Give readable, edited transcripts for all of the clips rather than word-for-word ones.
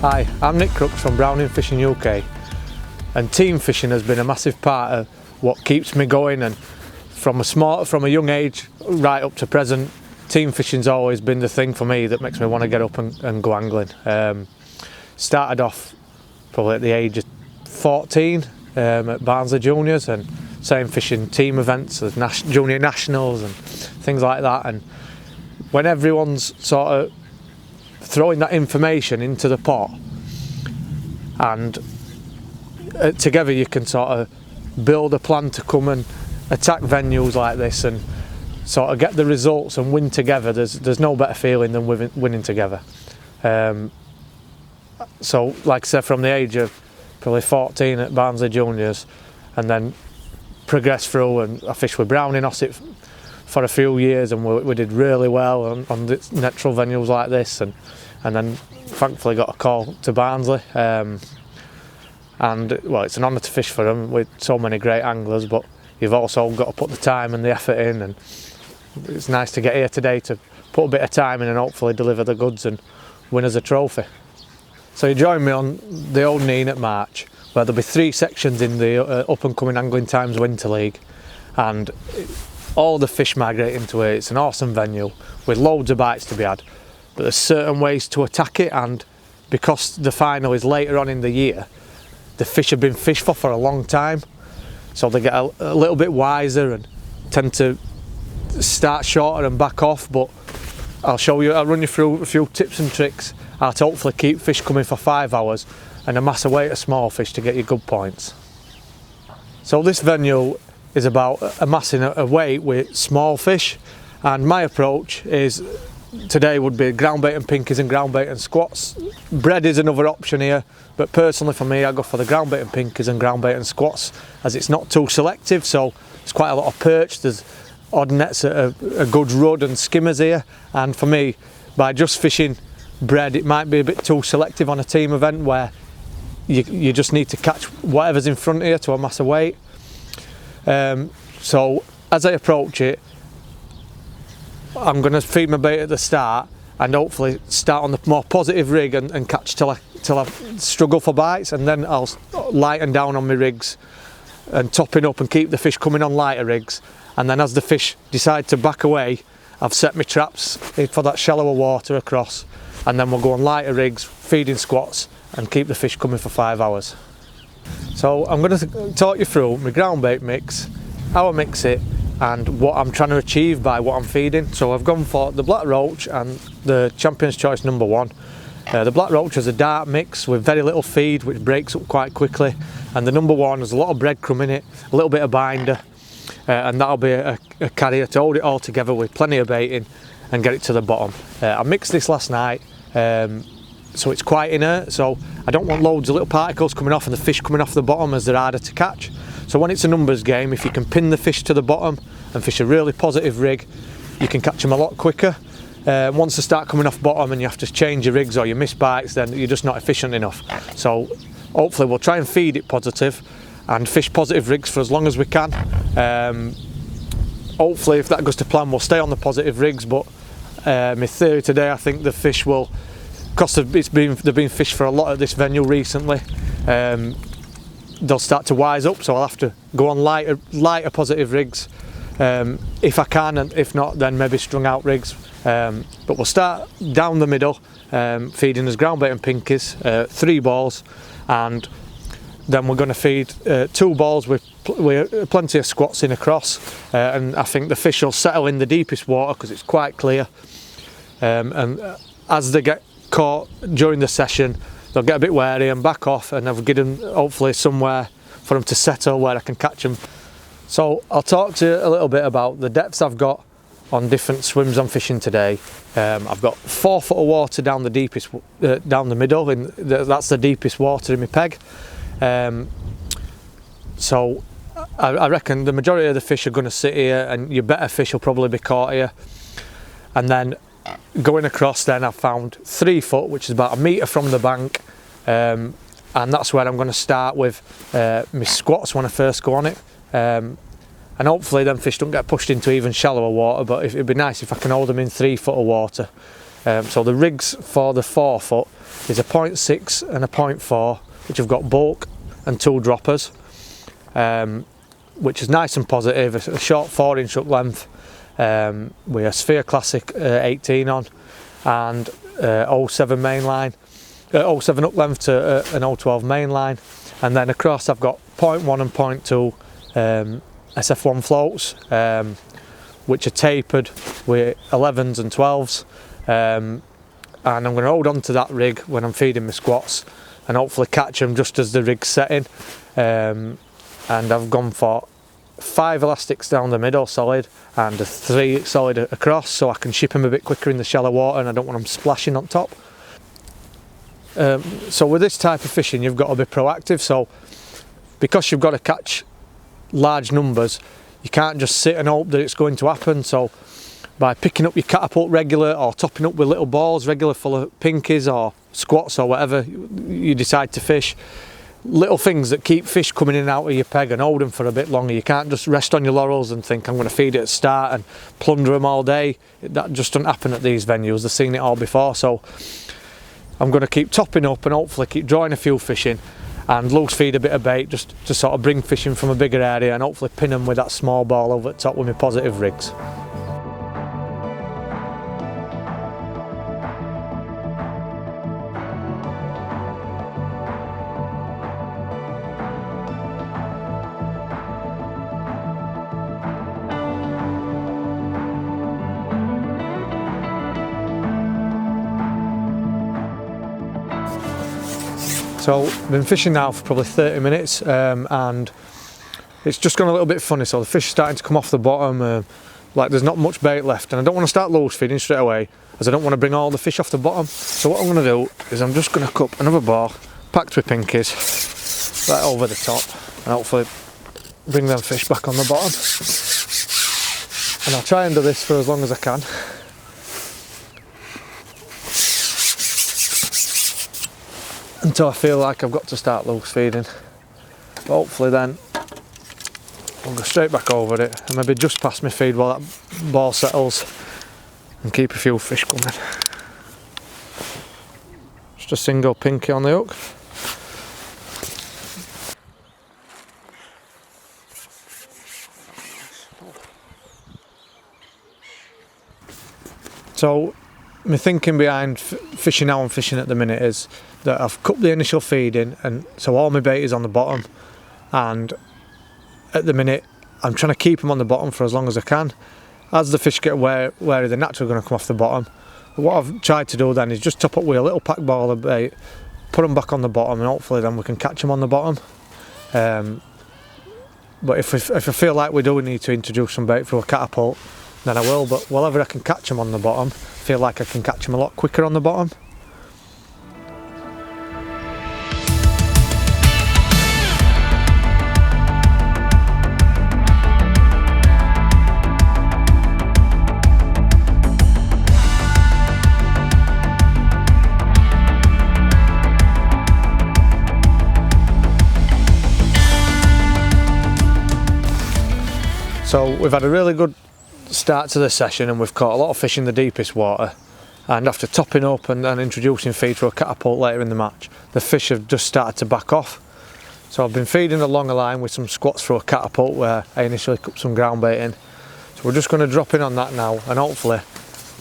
Hi, I'm Nick Crooks from Browning Fishing UK, and team fishing has been a massive part of what keeps me going, and from a young age right up to present, team fishing's always been the thing for me that makes me want to get up and go angling. Started off probably at the age of 14 at Barnsley Juniors, and same fishing team events as junior nationals and things like that, and when everyone's sort of throwing that information into the pot, and together you can sort of build a plan to come and attack venues like this and sort of get the results and win together. There's no better feeling than winning together. So like I said, from the age of probably 14 at Barnsley Juniors, and then progressed through, and I fished with Browning Ossett for a few years, and we did really well on the natural venues like this, and then thankfully got a call to Barnsley, and well, it's an honour to fish for them with so many great anglers, but you've also got to put the time and the effort in, and it's nice to get here today to put a bit of time in and hopefully deliver the goods and win us a trophy. So you join me on the Old Neen at March, where there'll be 3 sections in the up and coming Angling Times Winter League, and all the fish migrate into it. It's an awesome venue with loads of bites to be had, but there's certain ways to attack it, and because the final is later on in the year, the fish have been fished for a long time, so they get a little bit wiser and tend to start shorter and back off. But I'll run you through a few tips and tricks how to hopefully keep fish coming for 5 hours and amass a weight of small fish to get you good points. So this venue is about amassing a weight with small fish, and my approach is today would be ground bait and pinkies and ground bait and squats. Bread is another option here, but personally for me I go for the ground bait and pinkies and ground bait and squats, as it's not too selective, so there's quite a lot of perch, there's odd nets at a good rud and skimmers here, and for me, by just fishing bread, it might be a bit too selective on a team event where you just need to catch whatever's in front of you to amass a weight. So as I approach it, I'm going to feed my bait at the start and hopefully start on the more positive rig and catch till I struggle for bites, and then I'll lighten down on my rigs and topping up and keep the fish coming on lighter rigs, and then as the fish decide to back away, I've set my traps for that shallower water across, and then we'll go on lighter rigs, feeding squats, and keep the fish coming for 5 hours. So I'm going to talk you through my ground bait mix, how I mix it, and what I'm trying to achieve by what I'm feeding. So I've gone for the black roach and the Champion's Choice number 1. The black roach is a dark mix with very little feed, which breaks up quite quickly, and the number 1 has a lot of breadcrumb in it, a little bit of binder, and that'll be a carrier to hold it all together with plenty of baiting and get it to the bottom. I mixed this last night, so it's quite inert, so I don't want loads of little particles coming off and the fish coming off the bottom, as they're harder to catch. So when it's a numbers game, if you can pin the fish to the bottom and fish a really positive rig, you can catch them a lot quicker. Once they start coming off bottom and you have to change your rigs or you miss bites, then you're just not efficient enough. So hopefully we'll try and feed it positive and fish positive rigs for as long as we can. Hopefully if that goes to plan, we'll stay on the positive rigs, but my theory today, I think the fish will, because they've been fished for a lot at this venue recently, they'll start to wise up, so I'll have to go on lighter positive rigs if I can, and if not then maybe strung out rigs, but we'll start down the middle, feeding as ground bait and pinkies, 3 balls, and then we're going to feed 2 balls with plenty of squats in across, and I think the fish will settle in the deepest water because it's quite clear, and as they get caught during the session, they'll get a bit wary and back off, and I've given hopefully somewhere for them to settle where I can catch them. So I'll talk to you a little bit about the depths I've got on different swims I'm fishing today. I've got 4 foot of water down the deepest, down the middle, and that's the deepest water in my peg. So I reckon the majority of the fish are going to sit here, and your better fish will probably be caught here. And then going across, then I've found 3 foot, which is about 1 metre from the bank, and that's where I'm going to start with my squats when I first go on it, and hopefully them fish don't get pushed into even shallower water, but it'd be nice if I can hold them in 3 foot of water. So the rigs for the 4-foot is a 0.6 and a 0.4, which have got bulk and 2 droppers, which is nice and positive. A short 4-inch hook length with a Sphere Classic 18 on, and 07 mainline, 07 hook length to an 012 mainline, and then across I've got 0.1 and 0.2 SF1 floats, which are tapered with 11s and 12s, and I'm going to hold on to that rig when I'm feeding my squats and hopefully catch them just as the rig's setting. And I've gone for 5 elastics down the middle solid and a 3 solid across, so I can ship them a bit quicker in the shallow water and I don't want them splashing on top. So with this type of fishing you've got to be proactive, so because you've got to catch large numbers, you can't just sit and hope that it's going to happen. So by picking up your catapult regular or topping up with little balls regular full of pinkies or squats or whatever you decide to fish, little things that keep fish coming in and out of your peg and hold them for a bit longer. You can't just rest on your laurels and think I'm going to feed it at the start and plunder them all day. That just doesn't happen at these venues. They've seen it all before. So I'm going to keep topping up and hopefully keep drawing a few fish in and loose feed a bit of bait just to sort of bring fish in from a bigger area and hopefully pin them with that small ball over the top with my positive rigs. So I've been fishing now for probably 30 minutes and it's just gone a little bit funny. So the fish are starting to come off the bottom, like there's not much bait left, and I don't want to start loose feeding straight away as I don't want to bring all the fish off the bottom. So what I'm going to do is I'm just going to cup another ball packed with pinkies right over the top and hopefully bring them fish back on the bottom. And I'll try and do this for as long as I can. Until I feel like I've got to start loose feeding. But hopefully then I'll go straight back over it and maybe just past my feed while that ball settles and keep a few fish coming. Just a single pinky on the hook. So my thinking behind fishing how I'm fishing at the minute is that I've cut the initial feed in, and so all my bait is on the bottom, and at the minute I'm trying to keep them on the bottom for as long as I can. As the fish get wary, they're naturally going to come off the bottom. But what I've tried to do then is just top up with a little pack ball of bait, put them back on the bottom, and hopefully then we can catch them on the bottom. But if I feel like we do need to introduce some bait through a catapult, then I will, but whenever I can catch them on the bottom, I feel like I can catch them a lot quicker on the bottom. So we've had a really good start to this session and we've caught a lot of fish in the deepest water, and after topping up and introducing feed through a catapult later in the match, the fish have just started to back off. So I've been feeding along a line with some squats through a catapult where I initially cut some ground bait in. So we're just going to drop in on that now, and hopefully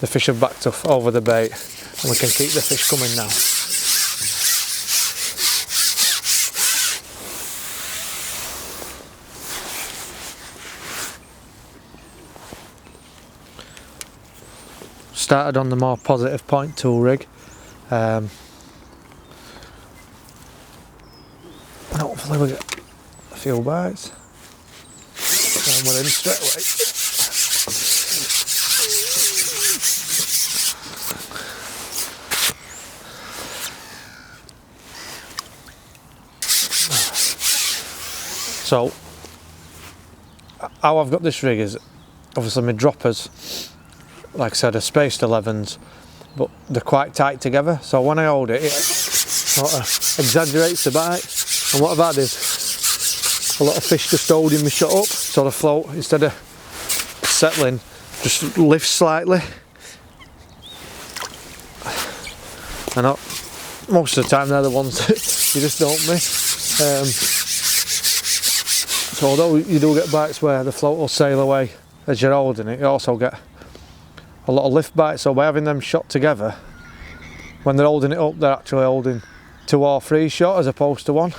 the fish have backed off over the bait and we can keep the fish coming now. Started on the more positive 0.2 rig, and hopefully we get a few bites and we're in straight away. So how I've got this rig is obviously my droppers, like I said, are spaced 11s, but they're quite tight together, so when I hold it, it sort of exaggerates the bite. And what I've had is a lot of fish just holding me shut up, so the float, instead of settling, just lifts slightly. and most of the time they're the ones that you just don't miss. So although you do get bites where the float will sail away as you're holding it, you also get a lot of lift bites. So by having them shot together, when they're holding it up, they're actually holding 2 or 3 shot as opposed to 1.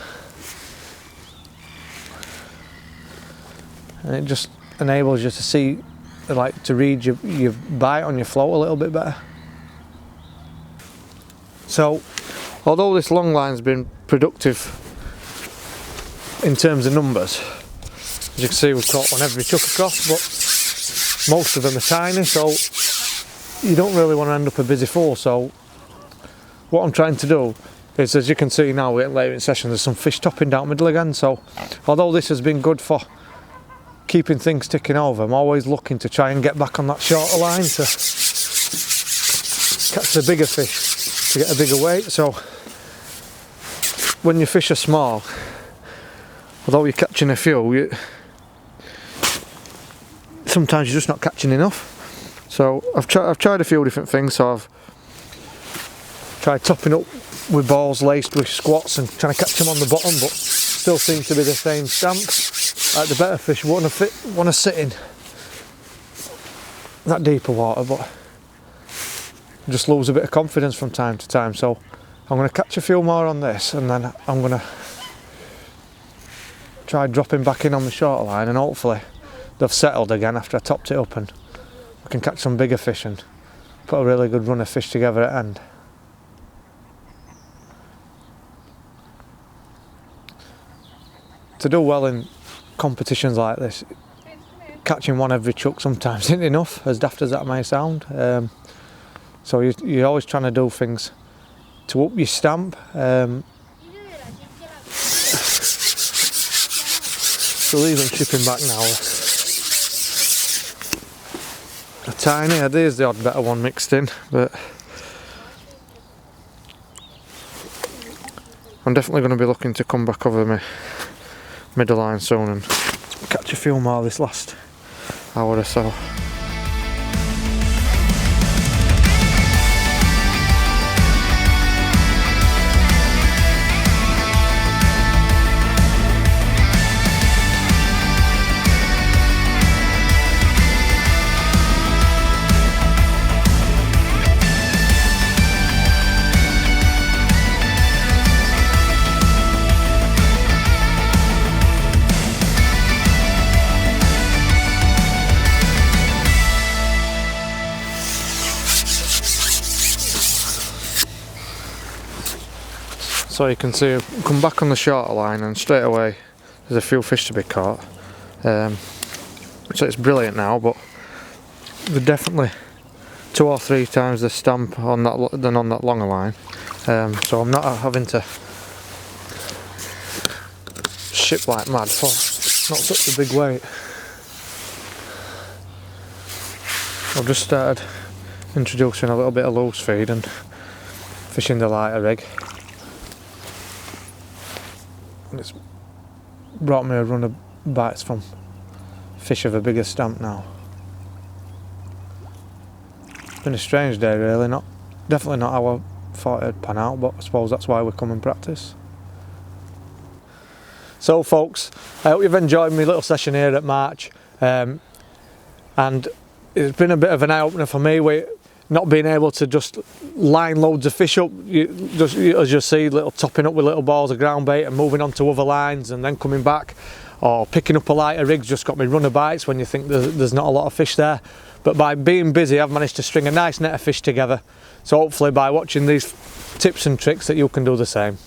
And it just enables you to see, like, to read your bite on your float a little bit better. So although this long line's been productive in terms of numbers, as you can see we've caught on every chuck across, but most of them are tiny, so you don't really want to end up a busy full. So what I'm trying to do is, as you can see now, we're getting later in session, there's some fish topping down middle again. So although this has been good for keeping things ticking over, I'm always looking to try and get back on that shorter line to catch the bigger fish, to get a bigger weight. So when your fish are small, although you're catching a few, sometimes you're just not catching enough. So I've tried a few different things. So I've tried topping up with balls laced with squats and trying to catch them on the bottom, but still seems to be the same stamp. Like, the better fish want to sit in that deeper water, but just lose a bit of confidence from time to time. So I'm going to catch a few more on this, and then I'm going to try dropping back in on the shorter line, and hopefully they've settled again after I topped it up, and we can catch some bigger fish and put a really good run of fish together at end. To do well in competitions like this, catching one every chuck sometimes isn't enough, as daft as that may sound. So you're always trying to do things to up your stamp. So leave them chipping back now. A tiny, there's the odd better one mixed in, but I'm definitely going to be looking to come back over my middle line soon and catch a few more this last hour or so. So you can see I've come back on the shorter line, and straight away there's a few fish to be caught. So it's brilliant now, but they're definitely 2 or 3 times the stamp on that than on that longer line. So I'm not having to ship like mad for not such a big weight. I've just started introducing a little bit of loose feed and fishing the lighter rig. And it's brought me a run of bites from fish of a bigger stamp now. It's been a strange day really, definitely not how I thought it'd pan out, but I suppose that's why we come and practice. So folks, I hope you've enjoyed my little session here at March, and it's been a bit of an eye-opener for me with not being able to just line loads of fish up, as you see, little topping up with little balls of ground bait and moving on to other lines and then coming back, or picking up a lighter rig's just got me run of bites when you think there's not a lot of fish there. But by being busy, I've managed to string a nice net of fish together. So hopefully by watching these tips and tricks that you can do the same.